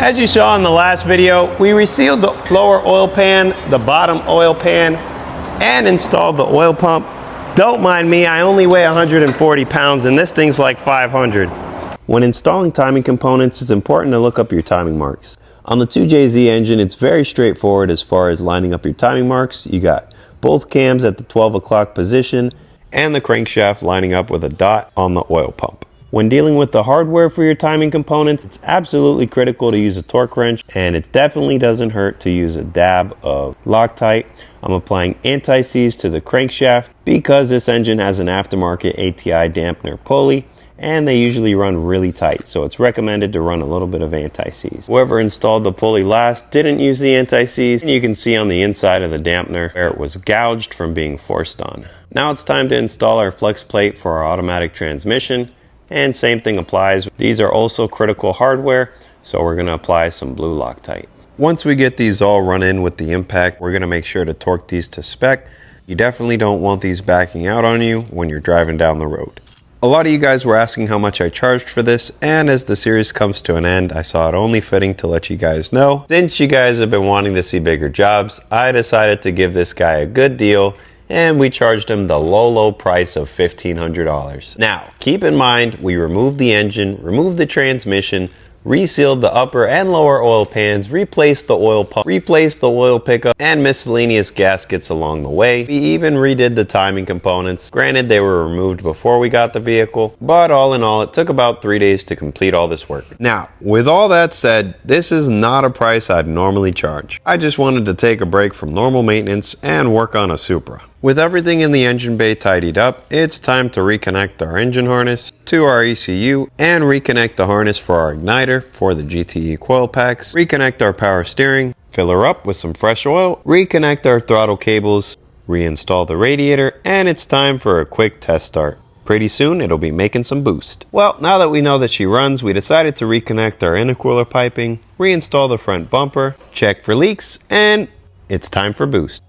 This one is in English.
As you saw in the last video, we resealed the lower oil pan, the bottom oil pan, and installed the oil pump. Don't mind me, I only weigh 140 pounds and this thing's like 500. When installing timing components, it's important to look up your timing marks. On the 2JZ engine, it's very straightforward as far as lining up your timing marks. You got both cams at the 12 o'clock position and the crankshaft lining up with a dot on the oil pump. When dealing with the hardware for your timing components, it's absolutely critical to use a torque wrench, and it definitely doesn't hurt to use a dab of Loctite. I'm applying anti-seize to the crankshaft because this engine has an aftermarket ATI dampener pulley, and they usually run really tight, so it's recommended to run a little bit of anti-seize. Whoever installed the pulley last didn't use the anti-seize, and you can see on the inside of the dampener where it was gouged from being forced on. Now it's time to install our flex plate for our automatic transmission. And same thing applies. These are also critical hardware, so we're gonna apply some blue Loctite. Once we get these all run in with the impact, we're gonna make sure to torque these to spec. You definitely don't want these backing out on you when you're driving down the road. A lot of you guys were asking how much I charged for this, and as the series comes to an end, I saw it only fitting to let you guys know. Since you guys have been wanting to see bigger jobs, I decided to give this guy a good deal, and we charged him the low price of $1,500. Now, keep in mind, we removed the engine, removed the transmission, resealed the upper and lower oil pans, replaced the oil pump, replaced the oil pickup, and miscellaneous gaskets along the way. We even redid the timing components. Granted, they were removed before we got the vehicle, but all in all, it took about 3 days to complete all this work. Now, with all that said, this is not a price I'd normally charge. I just wanted to take a break from normal maintenance and work on a Supra. With everything in the engine bay tidied up, it's time to reconnect our engine harness to our ECU and reconnect the harness for our igniter for the GTE coil packs, reconnect our power steering, fill her up with some fresh oil, reconnect our throttle cables, reinstall the radiator, and it's time for a quick test start. Pretty soon it'll be making some boost. Well, now that we know that she runs, we decided to reconnect our intercooler piping, reinstall the front bumper, check for leaks, and it's time for boost.